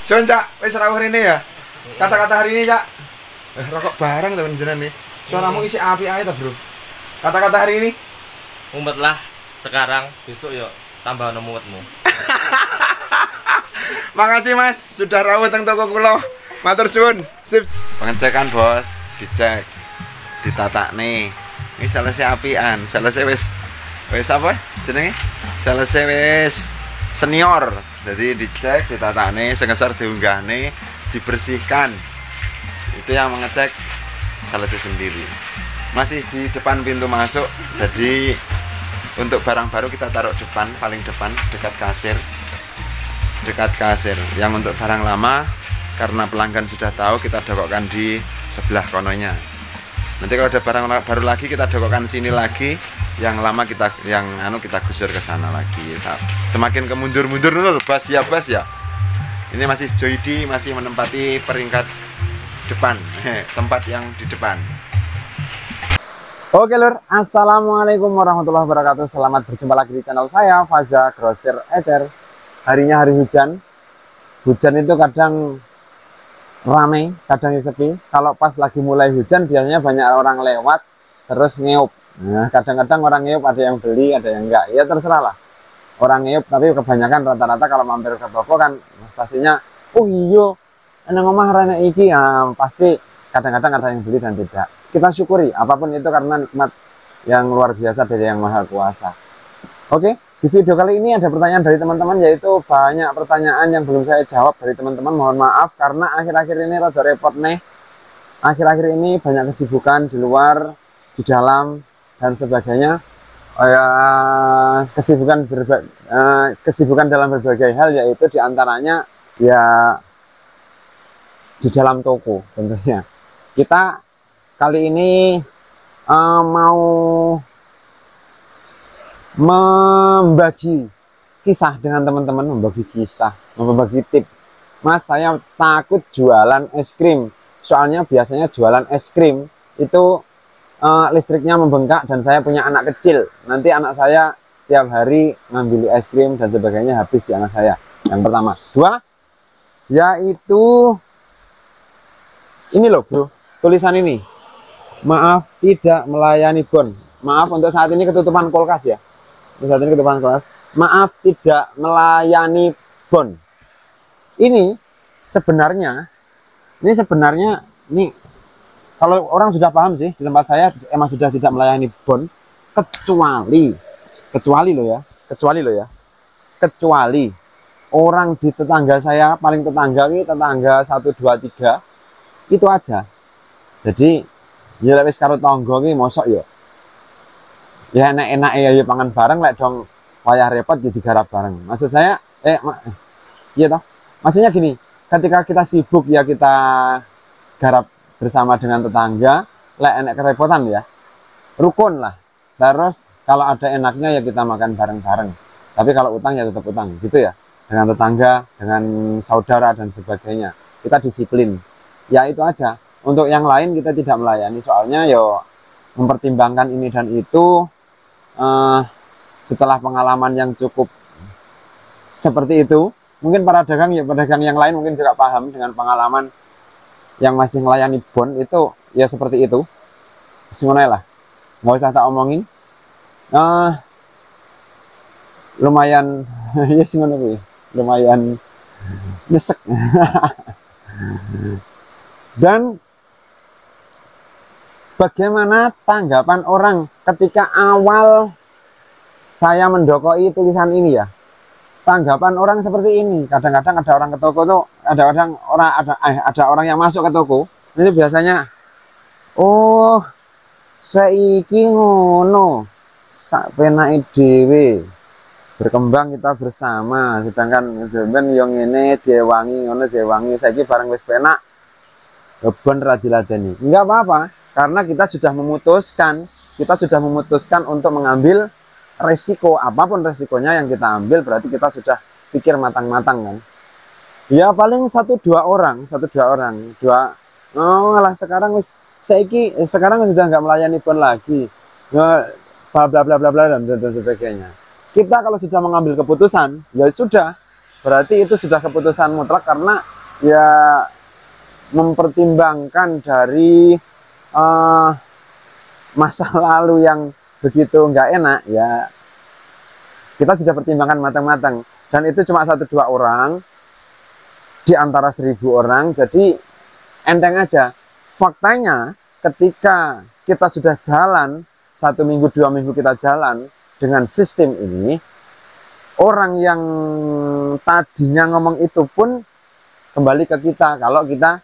Jon Cak, wis rawuh rene ya. Kata-kata hari ini Cak. Rokok bareng teman jenengan nih. Suaramu isi api aja Bro. Kata-kata hari ini. Umpetlah sekarang, besok yuk tambah mumetmu. Makasih Mas, sudah rawuh teng toko kula. Matur suwun. Sip. Pengecekan Bos, dicek. Ditatak nih. Ini selesai apian, selesai wis apa jenenge? Selesai wis senior. Jadi dicek, ditatane, sengesar diunggahne, dibersihkan. Itu yang mengecek selesai sendiri. Masih di depan pintu masuk. Jadi untuk barang baru kita taruh depan, paling depan dekat kasir. Dekat kasir. Yang untuk barang lama karena pelanggan sudah tahu kita dokokkan di sebelah kononya. Nanti kalau ada barang baru lagi kita dokokkan sini lagi, yang lama kita kita gusur ke sana lagi. Semakin kemundur-mundur dulu, Bas ya. Ini masih Joydi masih menempati peringkat depan, tempat yang di depan. Oke lur, assalamualaikum warahmatullahi wabarakatuh. Selamat berjumpa lagi di channel saya, Faza Grosir Ecer. Harinya hari hujan. Hujan itu kadang ramai, kadang sepi. Kalau pas lagi mulai hujan biasanya banyak orang lewat terus ngeup. Nah, kadang-kadang orang ngeup ada yang beli, ada yang enggak. Ya terserah lah. Orang ngeup, tapi kebanyakan rata-rata kalau mampir ke toko kan pastinya, oh iya, nang omah rene iki. Ya, pasti kadang-kadang ada yang beli dan tidak. Kita syukuri apapun itu karena nikmat yang luar biasa dari Yang Maha Kuasa. Oke. Di video kali ini ada pertanyaan dari teman-teman, yaitu banyak pertanyaan yang belum saya jawab dari teman-teman. Mohon maaf karena akhir-akhir ini rada repot nih. Akhir-akhir ini banyak kesibukan di luar, di dalam dan sebagainya. Kesibukan dalam berbagai hal, yaitu diantaranya ya di dalam toko tentunya. Kita kali ini mau membagi kisah dengan teman-teman, membagi kisah, membagi tips. Mas, saya takut jualan es krim. Soalnya biasanya jualan es krim itu listriknya membengkak dan saya punya anak kecil. Nanti anak saya tiap hari ngambil es krim dan sebagainya, habis di anak saya. Yang pertama. Dua, yaitu ini loh bro, tulisan ini. Maaf tidak melayani bon. Maaf untuk saat ini ketutupan kulkas ya. Saat ini ketutupan kulkas. Maaf tidak melayani bon. Ini sebenarnya kalau orang sudah paham sih, di tempat saya emang sudah tidak melayani bon, kecuali orang di tetangga saya, paling tetangga 1, 2, 3 itu aja. Jadi ya wis karo tangga ki mosok ya enak-enak ya pangan bareng lek dong wayah repot jadi garap bareng. Maksud saya iya toh. Maksudnya gini, ketika kita sibuk ya kita garap bersama dengan tetangga, lek enak kerepotan ya rukun lah. Terus kalau ada enaknya ya kita makan bareng-bareng. Tapi kalau utang ya tetap utang gitu ya. Dengan tetangga, dengan saudara dan sebagainya. Kita disiplin. Ya itu aja. Untuk yang lain kita tidak melayani, soalnya mempertimbangkan ini dan itu. Setelah pengalaman yang cukup seperti itu, mungkin para pedagang yang lain mungkin juga paham dengan pengalaman yang masih melayani bon itu ya seperti itu. Semuanya lah, nggak usah tak omongin. Lumayan ya semuanya lumayan nyesek. Dan bagaimana tanggapan orang ketika awal saya mendokoi tulisan ini ya? Tanggapan orang seperti ini. Kadang-kadang ada orang ke toko tuh, ada orang yang masuk ke toko. Itu biasanya, oh, saiki ngono, sak penake dhewe. Berkembang kita bersama. Sedangkan ben yo ngene diewangi, ngono diewangi. Saiki bareng wis penak, beban ra diladeni. Enggak apa-apa. Karena kita sudah memutuskan untuk mengambil resiko, apapun resikonya yang kita ambil, berarti kita sudah pikir matang-matang kan. Ya paling 1-2 orang, oh lah sekarang sekarang sudah nggak melayani bon lagi, bla bla bla bla bla dan sebagainya. Kita kalau sudah mengambil keputusan, ya sudah, berarti itu sudah keputusan mutlak karena ya mempertimbangkan dari masa lalu yang begitu nggak enak ya, kita sudah pertimbangkan matang-matang, dan itu cuma 1-2 orang di antara 1000 orang, jadi enteng aja. Faktanya ketika kita sudah jalan 1 minggu 2 minggu kita jalan dengan sistem ini, orang yang tadinya ngomong itu pun kembali ke kita kalau kita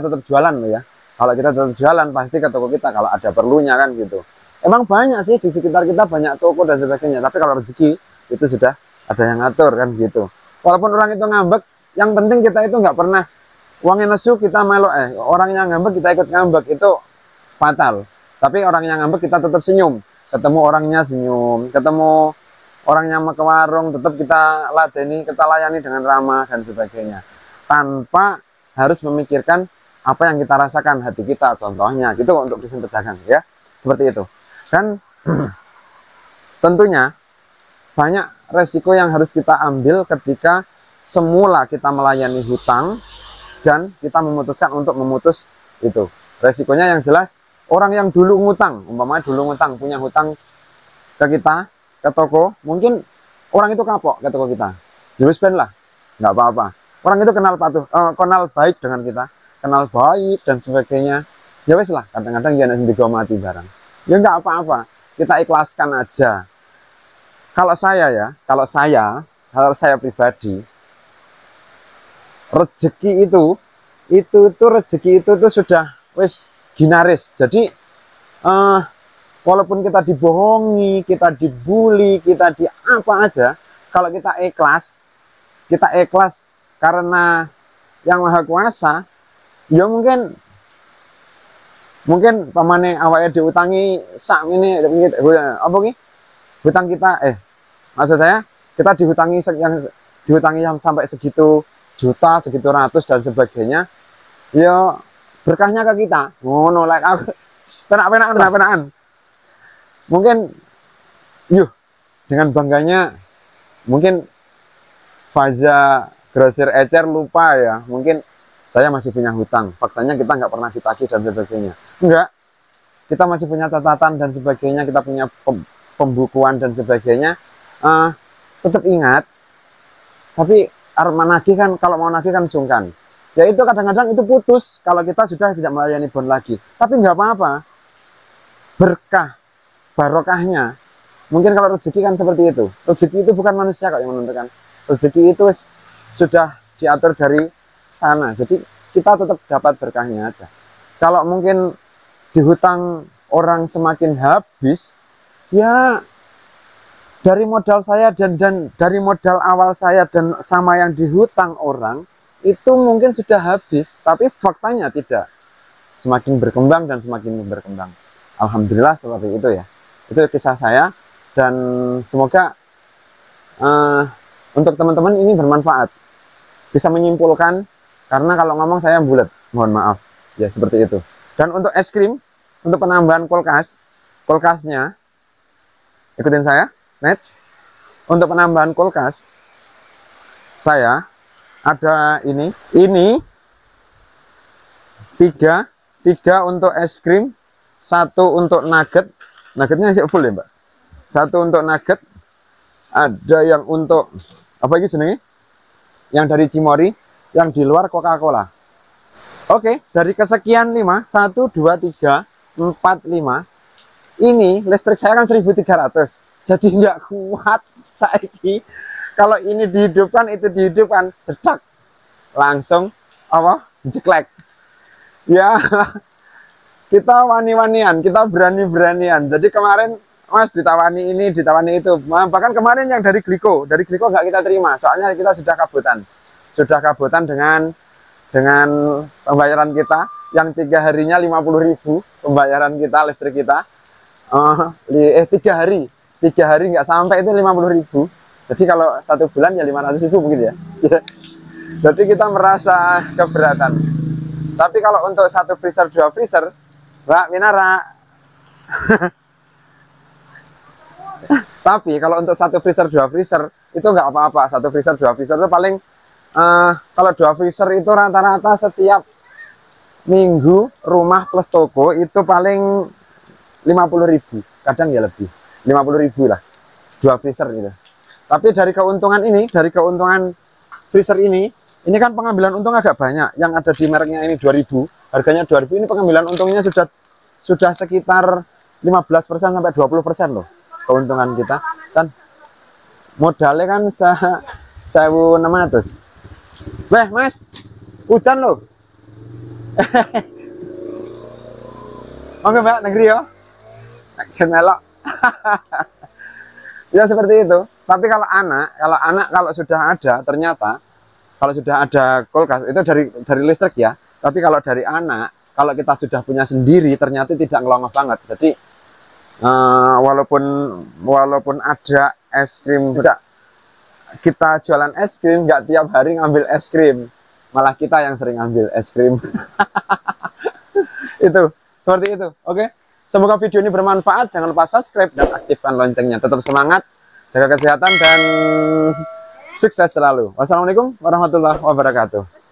tetap jualan loh ya. Kalau kita tetap jualan pasti ke toko kita kalau ada perlunya kan gitu. Emang banyak sih di sekitar kita, banyak toko dan sebagainya, tapi kalau rezeki itu sudah ada yang ngatur kan gitu. Walaupun orang itu ngambek, yang penting kita itu nggak pernah uangnya nesu kita melo, orang yang ngambek kita ikut ngambek, itu fatal. Tapi orang yang ngambek kita tetap senyum, ketemu orangnya senyum, ketemu orangnya mau ke warung tetap kita ladeni, kita layani dengan ramah dan sebagainya, tanpa harus memikirkan apa yang kita rasakan hati kita, contohnya gitu untuk desain pedagang ya, seperti itu. Dan tentunya banyak resiko yang harus kita ambil ketika semula kita melayani hutang dan kita memutuskan untuk memutus itu. Resikonya yang jelas, orang yang dulu ngutang, umpamanya dulu ngutang, punya hutang ke kita, ke toko, mungkin orang itu kapok ke toko kita, jual lah, nggak apa-apa. Orang itu kenal kenal baik dengan kita, kenal baik dan sebagainya, ya wes lah, kadang-kadang ya nanti mati barang, ya nggak apa-apa, kita ikhlaskan aja. Kalau saya pribadi, rezeki itu rezeki itu tuh sudah wes ginaris. Jadi walaupun kita dibohongi, kita dibully, kita di apa aja, kalau kita ikhlas karena yang Maha Kuasa, ya mungkin pamane awake diutangi sak ini apa ki? Hutang kita maksud saya kita dihutangi yang sampai segitu juta, segitu ratus dan sebagainya. Ya berkahnya ke kita. Ngono lek aku penak-penakan. Mungkin dengan bangganya mungkin Faza Grosir Ecer lupa ya, mungkin saya masih punya hutang, faktanya kita nggak pernah ditagih dan sebagainya. Enggak, kita masih punya catatan dan sebagainya, kita punya pembukuan dan sebagainya. Tetap ingat, tapi menagih kan, kalau mau nagih kan sungkan. Ya itu kadang-kadang itu putus kalau kita sudah tidak melayani bond lagi. Tapi nggak apa-apa, berkah, barokahnya. Mungkin kalau rezeki kan seperti itu. Rezeki itu bukan manusia kok yang menentukan. Rezeki itu sudah diatur dari sana. Jadi kita tetap dapat berkahnya aja. Kalau mungkin dihutang orang semakin habis, ya dari modal saya dan dari modal awal saya dan sama yang dihutang orang itu mungkin sudah habis, tapi faktanya tidak. Semakin berkembang dan semakin berkembang. Alhamdulillah seperti itu ya. Itu kisah saya dan semoga untuk teman-teman ini bermanfaat. Bisa menyimpulkan, karena kalau ngomong saya bulat, mohon maaf. Ya seperti itu. Dan untuk es krim, untuk penambahan kulkasnya, ikutin saya, net. Untuk penambahan kulkas, saya ada ini tiga untuk es krim, 1 untuk nugget, nuggetnya full ya mbak, 1 untuk nugget, ada yang untuk apa ini senengnya? Yang dari Cimory, yang di luar Coca-Cola. Oke, dari kesekian 5, 1, 2, 3, 4, 5. Ini listrik saya kan 1300. Jadi nggak kuat saiki. Kalau ini dihidupkan, itu dihidupkan, cedak. Langsung apa? Jeklek. Ya, kita wani-wanian, kita berani-beranian. Jadi kemarin Mas ditawani ini, ditawani itu. Bahkan kemarin yang dari Gliko nggak kita terima, soalnya kita sudah kabutan dengan pembayaran kita yang 3 harinya 50.000 pembayaran kita listrik kita. 3 hari nggak sampai itu 50.000. Jadi kalau 1 bulan ya 500.000 mungkin ya. Jadi kita merasa keberatan. Tapi kalau untuk 1 freezer 2 freezer, Mbak Minara Tapi kalau untuk satu freezer dua freezer itu nggak apa-apa. Satu freezer dua freezer itu paling kalau dua freezer itu rata-rata setiap minggu rumah plus toko itu paling 50.000, kadang ya lebih 50.000 lah dua freezer gitu. Tapi dari keuntungan ini, dari keuntungan freezer ini kan pengambilan untung agak banyak. Yang ada di mereknya ini 2000, harganya 2000, ini pengambilan untungnya sudah sekitar 15% sampai 20% loh keuntungan kita. Kan modalnya kan 1.600. Weh mas, hujan loh. Oke mbak, negeri yo. Melok. Ya seperti itu. Tapi kalau sudah ada, ternyata kalau sudah ada kulkas itu dari listrik ya. Tapi kalau dari anak, kalau kita sudah punya sendiri, ternyata tidak ngelongos banget. Jadi walaupun ada es krim, kita jualan es krim nggak tiap hari ngambil es krim, malah kita yang sering ngambil es krim. Itu seperti itu. Oke, semoga video ini bermanfaat. Jangan lupa subscribe dan aktifkan loncengnya. Tetap semangat, jaga kesehatan dan sukses selalu. Wassalamualaikum warahmatullahi wabarakatuh.